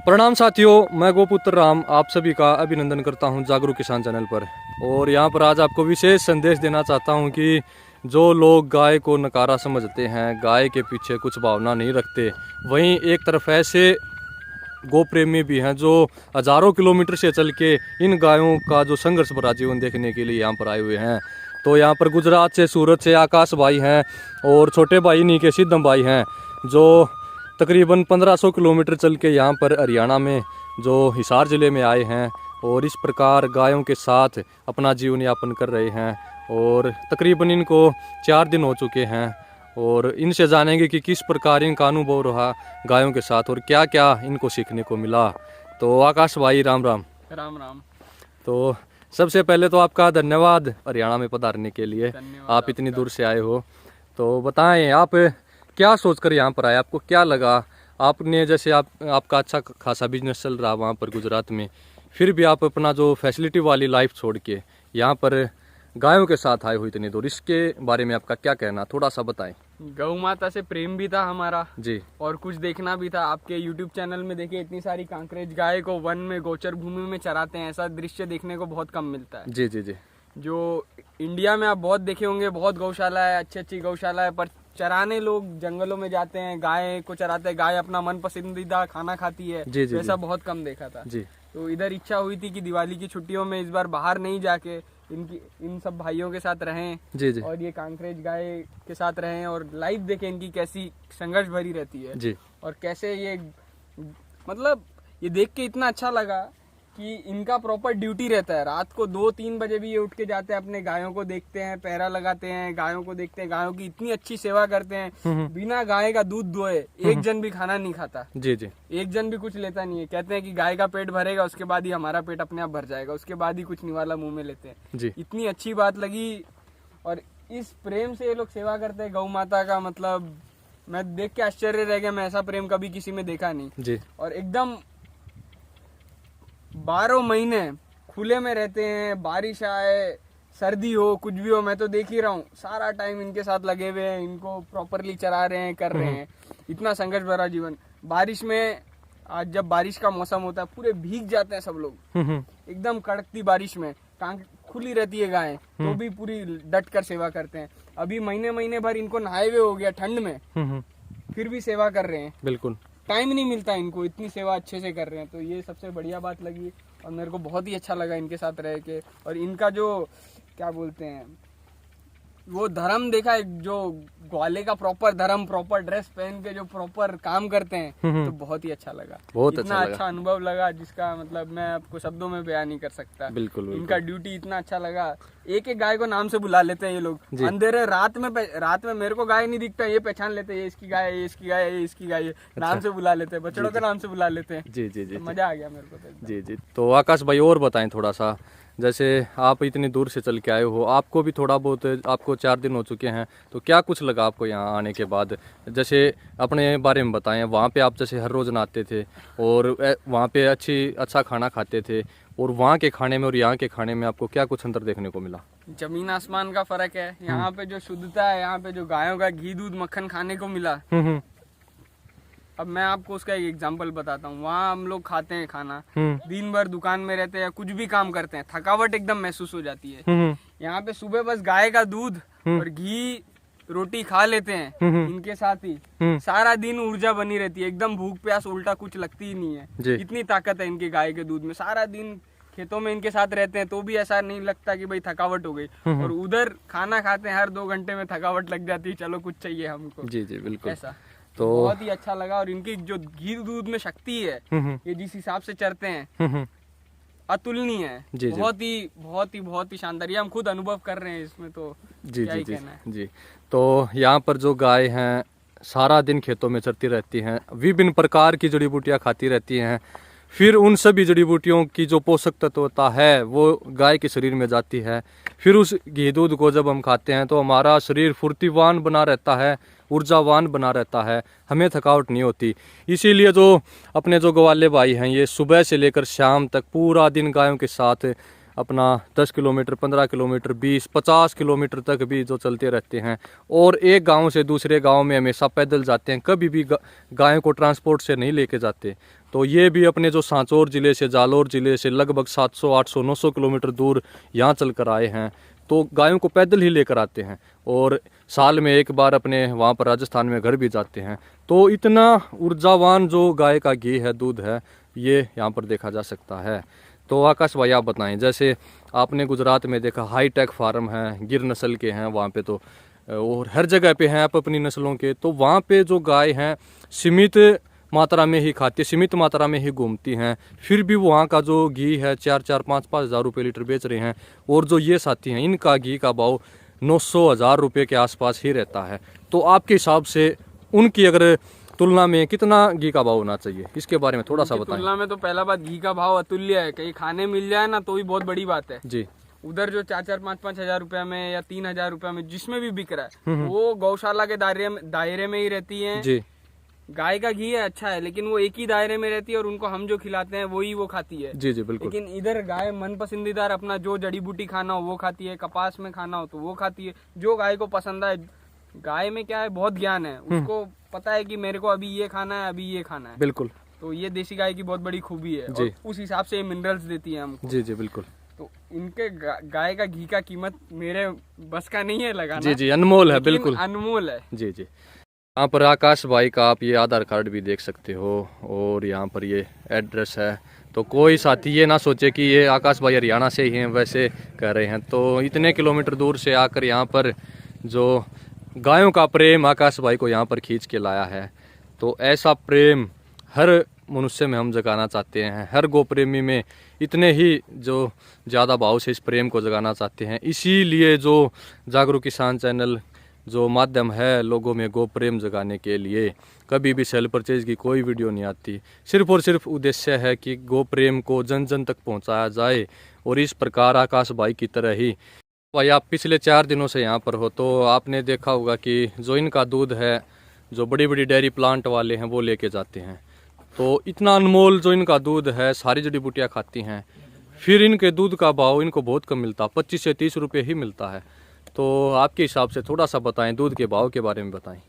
प्रणाम साथियों, मैं गोपुत्र राम आप सभी का अभिनंदन करता हूं जागरूक किसान चैनल पर। और यहां पर आज आपको विशेष संदेश देना चाहता हूं कि जो लोग गाय को नकारा समझते हैं, गाय के पीछे कुछ भावना नहीं रखते, वहीं एक तरफ ऐसे गौ प्रेमी भी हैं जो हजारों किलोमीटर से चल के इन गायों का जो संघर्ष भरा जीवन देखने के लिए यहाँ पर आए हुए हैं। तो यहाँ पर गुजरात से, सूरत से आकाश भाई हैं और छोटे भाई इन्हीं के सिद्धम भाई हैं जो तकरीबन 1500 किलोमीटर चल के यहाँ पर हरियाणा में जो हिसार ज़िले में आए हैं और इस प्रकार गायों के साथ अपना जीवन यापन कर रहे हैं। और तकरीबन इनको 4 दिन हो चुके हैं और इनसे जानेंगे कि किस प्रकार इनका अनुभव रहा गायों के साथ और क्या क्या इनको सीखने को मिला। तो आकाश भाई राम राम। राम राम। तो सबसे पहले तो आपका धन्यवाद हरियाणा में पधारने के लिए, आप इतनी दूर से आए हो। तो बताएं आप क्या सोचकर यहाँ पर आए, आपको क्या लगा? आपने जैसे आपका अच्छा खासा बिजनेस चल रहा वहाँ पर गुजरात में, फिर भी आप अपना जो फैसिलिटी वाली लाइफ छोड़ के यहाँ पर गायों के साथ आए हो इतनी दूर, इसके बारे में आपका क्या कहना, थोड़ा सा बताएं। गौ माता से प्रेम भी था हमारा जी, और कुछ देखना भी था। आपके YouTube चैनल में देखिए इतनी सारी कांकरेज गाय को वन में गोचर भूमि में चराते हैं, ऐसा दृश्य देखने को बहुत कम मिलता है। जी जी जी। जो इंडिया में आप बहुत देखे होंगे, बहुत गौशाला है, अच्छी अच्छी गौशाला है, पर चराने लोग जंगलों में जाते हैं, गाय को चराते हैं, गाय अपना मन पसंदीदा खाना खाती है, जी, जी, वैसा बहुत कम देखा था। जी। तो इधर इच्छा हुई थी कि दिवाली की छुट्टियों में इस बार बाहर नहीं जाके इन सब भाइयों के साथ रहें। जी जी। और ये कांकरेज गाय के साथ रहें और लाइफ देखें इनकी कैसी संघर्ष भरी रहती है। जी। और कैसे ये मतलब ये देख के इतना अच्छा लगा कि इनका प्रॉपर ड्यूटी रहता है। रात को 2-3 बजे भी ये उठ के जाते हैं, अपने गायों को देखते हैं, पहरा लगाते हैं, गायों को देखते हैं, गायों की इतनी अच्छी सेवा करते हैं। बिना गाय का दूध दुहे एक जन भी खाना नहीं खाता। जी जी। एक जन भी कुछ लेता नहीं है। कहते हैं कि गाय का पेट भरेगा उसके बाद ही हमारा पेट अपने आप भर जाएगा, उसके बाद ही कुछ निवाला मुंह में लेते हैं। जी। इतनी अच्छी बात लगी और इस प्रेम से ये लोग सेवा करते हैं गौ माता का, मतलब मैं देख के आश्चर्य रह गया। मैं ऐसा प्रेम कभी किसी में देखा नहीं। जी। और एकदम 12 महीने खुले में रहते हैं, बारिश आए, सर्दी हो, कुछ भी हो, मैं तो देख ही रहा हूँ सारा टाइम इनके साथ लगे हुए हैं, इनको प्रॉपरली चरा रहे हैं, कर रहे हैं। इतना संघर्ष भरा जीवन। बारिश में आज जब बारिश का मौसम होता है पूरे भीग जाते हैं सब लोग, एकदम कड़कती बारिश में खुली रहती है गायें तो भी पूरी डट कर सेवा करते हैं। अभी महीने भर इनको नहाए हुए हो गया ठंड में, फिर भी सेवा कर रहे हैं। बिल्कुल टाइम नहीं मिलता इनको, इतनी सेवा अच्छे से कर रहे हैं। तो ये सबसे बढ़िया बात लगी और मेरे को बहुत ही अच्छा लगा इनके साथ रह के। और इनका जो क्या बोलते हैं वो धर्म देखा है, जो ग्वाले का प्रॉपर धर्म, प्रॉपर ड्रेस पहन के जो प्रॉपर काम करते हैं, तो बहुत ही अच्छा लगा। बहुत इतना अच्छा अनुभव लगा जिसका मतलब मैं आपको शब्दों में बयान नहीं कर सकता। बिल्कुल। इनका ड्यूटी इतना अच्छा लगा। एक एक गाय को नाम से बुला लेते हैं ये लोग। अंधेरे रात में मेरे को गाय नहीं दिखता, ये पहचान लेते हैं ये इसकी गाय है, ये इसकी गाय है, ये इसकी गाय है। नाम से बुला लेते हैं, बछड़ों के नाम से बुला लेते हैं। जी जी जी। मजा आ गया मेरे को तो। जी जी। तो आकाश भाई और बताएं थोड़ा सा, जैसे आप इतनी दूर से चल के आए हो, आपको भी थोड़ा बहुत, आपको 4 दिन हो चुके हैं, तो क्या कुछ लगा आपको यहाँ आने के बाद? जैसे अपने बारे में बताएं। वहाँ पे आप जैसे हर रोज़ नहाते थे और वहाँ पे अच्छा खाना खाते थे, और वहाँ के खाने में और यहाँ के खाने में आपको क्या कुछ अंतर देखने को मिला? जमीन आसमान का फर्क है। यहाँ पे जो शुद्धता है, यहाँ पे जो गायों का घी दूध मक्खन खाने को मिला। अब मैं आपको उसका एक एग्जांपल बताता हूँ। वहाँ हम लोग खाते हैं खाना, दिन भर दुकान में रहते हैं या कुछ भी काम करते हैं, थकावट एकदम महसूस हो जाती है। यहाँ पे सुबह बस गाय का दूध और घी रोटी खा लेते हैं इनके साथ ही, सारा दिन ऊर्जा बनी रहती है, एकदम भूख प्यास उल्टा कुछ लगती ही नहीं है। इतनी ताकत है इनके गाय के दूध में। सारा दिन खेतों में इनके साथ रहते हैं तो भी ऐसा नहीं लगता कि भाई थकावट हो गई। और उधर खाना खाते हैं, हर 2 घंटे में थकावट लग जाती है, चलो कुछ चाहिए हमको। जी जी बिल्कुल। ऐसा तो बहुत ही अच्छा लगा। और इनकी जो घी दूध में शक्ति है, ये जिस हिसाब से चरते हैं, अतुलनीय है। बहुत ही शानदार। ये हम खुद अनुभव कर रहे हैं इसमें, तो जी क्या जी ही जी कहना है। जी। तो यहाँ पर जो गाय हैं सारा दिन खेतों में चरती रहती हैं, विभिन्न प्रकार की जड़ी बूटियाँ खाती रहती हैं, फिर उन सभी जड़ी बूटियों की जो पोषक तत्व होता है वो गाय के शरीर में जाती है। फिर उस घी दूध को जब हम खाते हैं तो हमारा शरीर फुर्तीवान बना रहता है, ऊर्जावान बना रहता है, हमें थकावट नहीं होती। इसीलिए जो अपने जो ग्वाले भाई हैं, ये सुबह से लेकर शाम तक पूरा दिन गायों के साथ अपना 10 किलोमीटर, 15 किलोमीटर, 20, 50 किलोमीटर तक भी जो चलते रहते हैं, और एक गांव से दूसरे गांव में हमेशा पैदल जाते हैं। कभी भी गायों को ट्रांसपोर्ट से नहीं लेके जाते, तो ये भी अपने जो सांचौर ज़िले से, जालौर ज़िले से लगभग 700, 800, 900 किलोमीटर दूर यहाँ चल कर आए हैं। तो गायों को पैदल ही लेकर आते हैं और साल में एक बार अपने वहाँ पर राजस्थान में घर भी जाते हैं। तो इतना ऊर्जावान जो गाय का घी है, दूध है, ये यहाँ पर देखा जा सकता है। तो आकाश भाई आप बताएं, जैसे आपने गुजरात में देखा हाईटेक फार्म है, गिर नस्ल के हैं वहाँ पे, तो और हर जगह पे हैं आप अपनी नस्लों के, तो वहाँ पे जो गाय हैं सीमित मात्रा में ही खाती है, सीमित मात्रा में ही घूमती हैं, फिर भी वहाँ का जो घी है 4-4, 5-5 हज़ार रुपये लीटर बेच रहे हैं। और जो ये साथी हैं इनका घी का भाव 900-1000 रुपये के आसपास ही रहता है। तो आपके हिसाब से उनकी अगर तुलना में कितना घी का भाव होना चाहिए, इसके बारे में थोड़ा सा बताएं। तुलना में तो पहला बात घी का भाव अतुल्य है, कहीं खाने मिल जाए ना तो भी बहुत बड़ी बात है जी। उधर जो 4-4, 5-5 हज़ार रुपया में या 3,000 रुपया में जिसमें भी बिक रहा है वो गौशाला के दायरे में ही रहती है जी। गाय का घी है अच्छा है, लेकिन वो एक ही दायरे में रहती है और उनको हम जो खिलाते हैं वही वो खाती है। जी जी बिल्कुल। लेकिन इधर गाय मन पसंदीदार अपना जो जड़ी बूटी खाना हो वो खाती है, कपास में खाना हो तो वो खाती है, जो गाय को पसंद है। गाय में क्या है, बहुत ज्ञान है, उसको पता है कि मेरे को अभी ये खाना है, अभी ये खाना है। बिल्कुल। तो ये देसी गाय की बहुत बड़ी खूबी है और उस हिसाब से मिनरल्स देती है हमको। जी जी बिल्कुल। तो इनके गाय का घी का कीमत मेरे बस का नहीं है लगाना। जी जी, अनमोल है, बिल्कुल अनमोल है। जी जी। यहाँ पर आकाश भाई का आप ये आधार कार्ड भी देख सकते हो और यहाँ पर ये एड्रेस है। तो कोई साथी ये ना सोचे कि ये आकाश भाई हरियाणा से ही हैं, वैसे कह रहे हैं। तो इतने किलोमीटर दूर से आकर यहाँ पर जो गायों का प्रेम आकाश भाई को यहाँ पर खींच के लाया है। तो ऐसा प्रेम हर मनुष्य में हम जगाना चाहते हैं, हर गो प्रेमी में इतने ही जो ज़्यादा भाव से इस प्रेम को जगाना चाहते हैं। इसीलिए जो जागरूक किसान चैनल जो माध्यम है लोगों में गो प्रेम जगाने के लिए, कभी भी सेल परचेज की कोई वीडियो नहीं आती। सिर्फ और सिर्फ उद्देश्य है कि गो प्रेम को जन जन तक पहुंचाया जाए। और इस प्रकार आकाश भाई की तरह ही भाई, आप पिछले 4 दिनों से यहाँ पर हो तो आपने देखा होगा कि जो इनका दूध है, जो बड़ी बड़ी डेयरी प्लांट वाले हैं वो लेके जाते हैं। तो इतना अनमोल जो इनका दूध है, सारी जड़ी बूटियाँ खाती हैं, फिर इनके दूध का भाव इनको बहुत कम मिलता, 25 से 30 रुपये ही मिलता है। तो आपके हिसाब से थोड़ा सा बताएं, दूध के भाव के बारे में बताएं।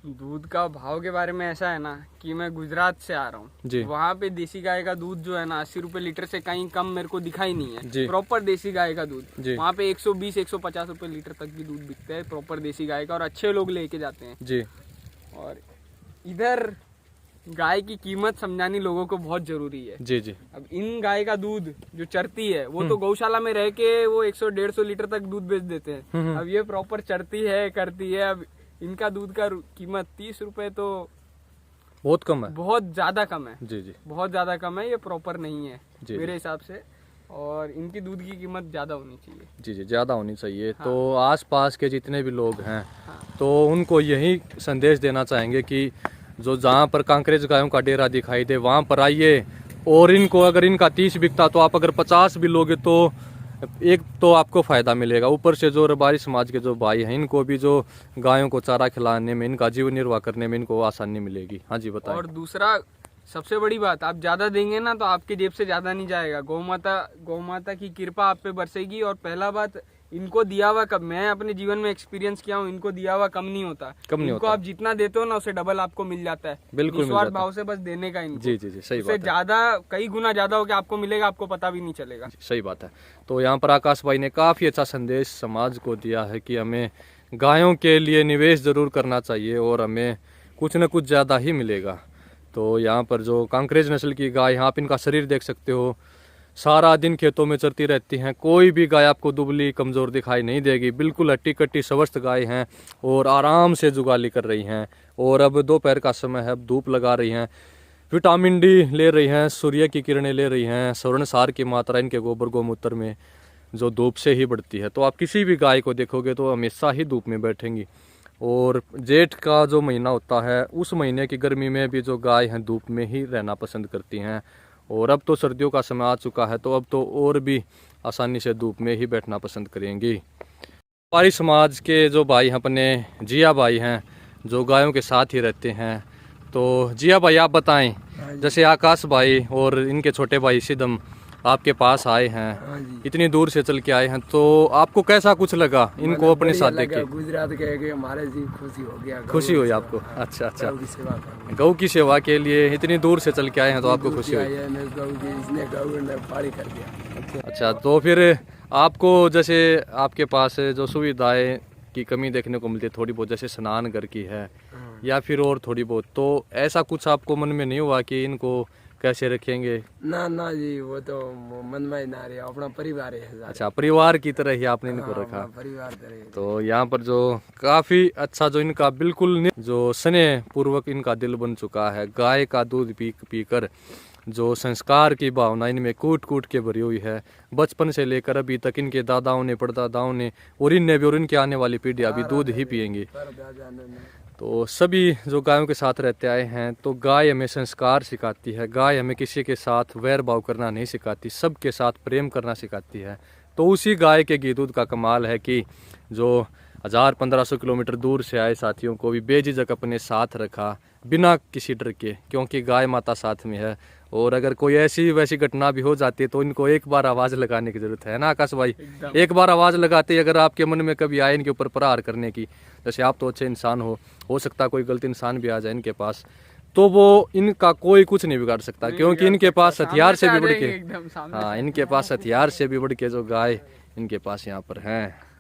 दूध का भाव के बारे में ऐसा है ना कि मैं गुजरात से आ रहा हूँ, वहाँ पे देसी गाय का दूध जो है ना 80 रुपए लीटर से कहीं कम मेरे को दिखाई नहीं है। प्रॉपर देसी गाय का दूध वहाँ पे 120-150 रुपए लीटर तक भी दूध बिकता है प्रॉपर देसी गाय का, और अच्छे लोग लेके जाते हैं जी। और इधर गाय की कीमत समझानी लोगों को बहुत जरूरी है जी जी। अब इन गाय का दूध जो चरती है वो तो गौशाला में रह के वो 100-150 लीटर तक दूध बेच देते हैं। अब ये प्रॉपर चरती है, करती है। अब इनका दूध का कीमत 30 रुपए तो बहुत कम है, बहुत ज्यादा कम है जी जी, बहुत ज्यादा कम है। ये प्रॉपर नहीं है मेरे हिसाब से, और इनकी दूध की कीमत ज्यादा होनी चाहिए जी जी, ज्यादा होनी चाहिए। हाँ। तो आसपास के जितने भी लोग हैं हाँ। तो उनको यही संदेश देना चाहेंगे कि जो जहाँ पर कांकरेज गायों का डेरा दिखाई दे वहाँ पर आइए, और इनको अगर इनका 30 बिकता तो आप अगर 50 भी लोगे तो एक तो आपको फ़ायदा मिलेगा। ऊपर से जो रबारी समाज के जो भाई हैं इनको भी जो गायों को चारा खिलाने में, इनका जीवन निर्वाह करने में इनको आसानी मिलेगी। हाँ जी बताएं। और दूसरा सबसे बड़ी बात, आप ज़्यादा देंगे ना तो आपकी जेब से ज़्यादा नहीं जाएगा, गौ माता की कृपा आप पे बरसेगी। और पहला बात, इनको दिया हुआ कब, मैं अपने जीवन में एक्सपीरियंस किया हूँ, इनको दिया हुआ कम नहीं होता, कम नहीं होता। आप जितना देते हो ना उसे डबल आपको मिल जाता है, बिल्कुल निस्वार्थ भाव से बस देने का इनको। जी जी जी, सही बात है। ज्यादा कई गुना ज्यादा होकर आपको मिलेगा, आपको पता भी नहीं चलेगा। सही बात है। तो यहाँ पर आकाश भाई ने काफी अच्छा संदेश समाज को दिया है कि हमें गायों के लिए निवेश जरूर करना चाहिए और हमें कुछ न कुछ ज्यादा ही मिलेगा। तो यहाँ पर जो कांकरेज नस्ल की गाय, आप इनका शरीर देख सकते हो, सारा दिन खेतों में चरती रहती हैं। कोई भी गाय आपको दुबली कमज़ोर दिखाई नहीं देगी, बिल्कुल हट्टी कट्टी स्वस्थ गाय हैं और आराम से जुगाली कर रही हैं। और अब दोपहर का समय है, अब धूप लगा रही हैं, विटामिन डी ले रही हैं, सूर्य की किरणें ले रही हैं। स्वर्ण सार की मात्रा इनके गोबर गोमूत्र में जो धूप से ही बढ़ती है। तो आप किसी भी गाय को देखोगे तो हमेशा ही धूप में बैठेंगी। और जेठ का जो महीना होता है उस महीने की गर्मी में भी जो गाय हैं धूप में ही रहना पसंद करती हैं। और अब तो सर्दियों का समय आ चुका है तो अब तो और भी आसानी से धूप में ही बैठना पसंद करेंगी। हमारी समाज के जो भाई हैं, अपने जिया भाई हैं जो गायों के साथ ही रहते हैं, तो जिया भाई आप बताएं, जैसे आकाश भाई और इनके छोटे भाई सिदम, आपके पास आए हैं, हाँ जी। इतनी दूर से चल के आए हैं, तो आपको कैसा कुछ लगा इनको अपने बढ़िया साथ देख लगा, के? गुजरात के हमारे जी खुशी हो गया। खुशी हुई आपको? अच्छा अच्छा, गौ की सेवा करनी। गौ की सेवा के लिए इतनी दूर से चल के आए हैं तो आपको खुशी हुई? इसने गौ ने पारी कर दिया। अच्छा, तो फिर आपको जैसे आपके पास जो सुविधाएं की कमी देखने को मिलती है थोड़ी बहुत, जैसे स्नान घर की है या फिर और थोड़ी बहुत, तो ऐसा कुछ आपको मन में नहीं हुआ कि इनको कैसे रखेंगे? ना ना जी, वो तो मन में ही ना रहे, अपना परिवार है। अच्छा, परिवार की तरह ही आपने इनको रखा। परिवार तरह। तो यहाँ पर जो काफी अच्छा जो इनका बिल्कुल जो स्नेह पूर्वक इनका दिल बन चुका है, गाय का दूध पी पीकर जो संस्कार की भावना इनमें कूट कूट के भरी हुई है, बचपन से लेकर अभी तक इनके दादाओं ने परदादाओं ने और इनने भी, और इनके आने वाली पीढ़ियां भी दूध ही पियेंगी। तो सभी जो गायों के साथ रहते आए हैं, तो गाय हमें संस्कार सिखाती है, गाय हमें किसी के साथ वैर भाव करना नहीं सिखाती, सबके साथ प्रेम करना सिखाती है। तो उसी गाय के घी दूध का कमाल है कि जो 1000-1500 किलोमीटर दूर से आए साथियों को भी बेझिझक अपने साथ रखा, बिना किसी डर के, क्योंकि गाय माता साथ में है। और अगर कोई ऐसी वैसी घटना भी हो जाती है तो इनको एक बार आवाज़ लगाने की ज़रूरत है ना आकाश भाई? एक बार आवाज़ लगाते ही अगर आपके मन में कभी आए इनके ऊपर प्रहार करने की, जैसे आप तो अच्छे इंसान हो सकता कोई गलत इंसान भी आ जाए इनके पास, तो वो इनका कोई कुछ नहीं बिगाड़ सकता, क्योंकि इनके पास हथियार से भी बढ़ के, हाँ, इनके पास हथियार से भी बढ़ के जो गाय इनके पास यहाँ पर हैं।